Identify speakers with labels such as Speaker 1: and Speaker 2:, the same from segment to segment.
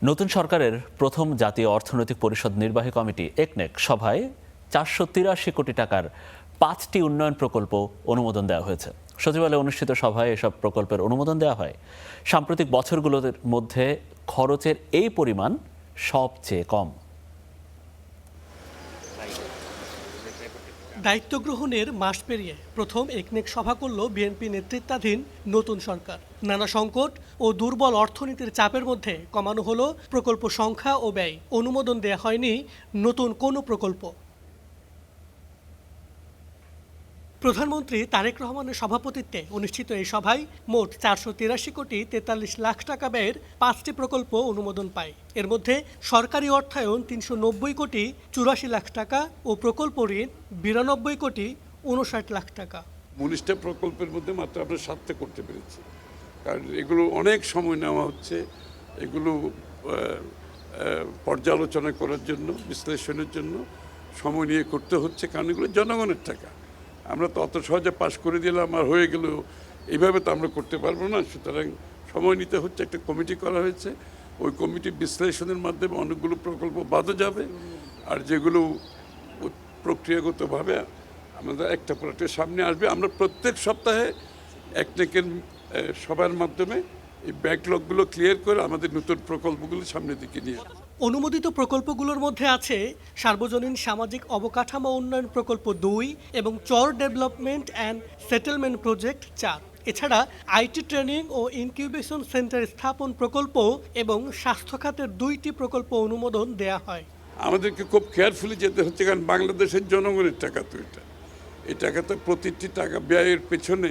Speaker 1: নতুন সরকারের প্রথম জাতীয় অর্থনৈতিক পরিষদ নির্বাহী কমিটি একনেক সভায় ৪৮৩ কোটি টাকার ৫টি উন্নয়ন প্রকল্প অনুমোদন দেওয়া হয়েছে। সচিবালয়ে অনুষ্ঠিত সভায় এসব প্রকল্পের অনুমোদন দেওয়া হয়। সাম্প্রতিক বছরগুলোর মধ্যে খরচের এই পরিমাণ সবচেয়ে কম।
Speaker 2: দায়িত্ব গ্রহণের মাস পেরিয়ে প্রথম একনেক সভা করল বিএনপি নেতৃত্বাধীন নতুন সরকার। নানা সংকট ও দুর্বল অর্থনীতির চাপের মধ্যে কমানো হলো প্রকল্প সংখ্যা ও ব্যয়। অনুমোদন দেয়া হয়নি নতুন কোনো প্রকল্প। প্রধানমন্ত্রী তারেক রহমানের সভাপতিত্বে অনুষ্ঠিত এই সভায় মোট ৪৮৩ কোটি ৪৩ লাখ টাকা ব্যয়ের ৫টি প্রকল্প অনুমোদন পায়। এর মধ্যে সরকারি অর্থায়ন ৩৯০ কোটি ৮৪ লাখ টাকা ও প্রকল্প ঋণ ৯২ কোটি ৫৯ লাখ টাকা।
Speaker 3: ১৯টা প্রকল্পের মধ্যে মাত্র আমরা 7টা করতে পেরেছি, কারণ এগুলো অনেক সময় নেওয়া হচ্ছে। এগুলো পর্যালোচনা করার জন্য, বিশ্লেষণের জন্য সময় নিয়ে করতে হচ্ছে, কারণ এগুলো জনগণের টাকা। আমরা তো অত সহজে পাশ করে দিলাম আর হয়ে গেল, এইভাবে তো আমরা করতে পারবো না। সুতরাং সময় নিতে হচ্ছে। একটা কমিটি করা হয়েছে, ওই কমিটি বিশ্লেষণের মাধ্যমে অনেকগুলো প্রকল্প বাদও যাবে, আর যেগুলো প্রক্রিয়াগতভাবে আমাদের একটা পর একটা সামনে আসবে। আমরা প্রত্যেক সপ্তাহে একনেকের সবার মাধ্যমে এই ব্যাকলগগুলো ক্লিয়ার করে আমাদের নতুন প্রকল্পগুলো সামনের দিকে নিয়ে।
Speaker 2: অনুমোদিত প্রকল্পগুলোর মধ্যে আছে সার্বজনীন সামাজিক অবকাঠামো উন্নয়ন প্রকল্প ২ এবং চর ডেভেলপমেন্ট অ্যান্ড সেটেলমেন্ট প্রজেক্ট ৪। এছাড়া আইটি ট্রেনিং ও ইনকিউবেশন সেন্টার স্থাপন প্রকল্প এবং স্বাস্থ্য খাতের ২টি প্রকল্প অনুমোদন দেয়া হয়।
Speaker 3: আমাদেরকে খুব কেয়ারফুলি যেতে হচ্ছে, কারণ বাংলাদেশের জনগণের টাকা তো এই টাকা তো প্রতিটি টাকা ব্যয়ের পেছনে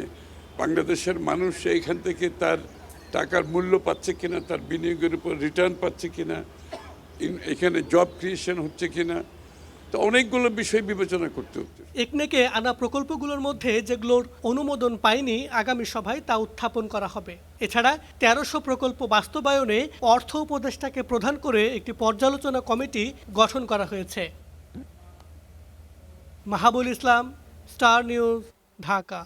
Speaker 3: বাংলাদেশের মানুষ এইখান থেকে তার টাকার মূল্য পাচ্ছে কিনা, তার বিনিয়োগের উপর রিটার্ন পাচ্ছে কিনা, এখানে জব ক্রিয়েশন হচ্ছে কিনা, তো অনেকগুলো বিষয় বিবেচনা করতে হচ্ছে।
Speaker 2: একনেকে আনা প্রকল্পগুলোর মধ্যে যেগুলোর অনুমোদন পায়নি আগামী সভায় তা উত্থাপন করা হবে। এছাড়া ১৩০০ প্রকল্প বাস্তবায়নে অর্থ উপদেষ্টাকে প্রধান করে একটি পর্যালোচনা কমিটি গঠন করা হয়েছে। মাহাবুল ইসলাম, স্টার নিউজ, ঢাকা।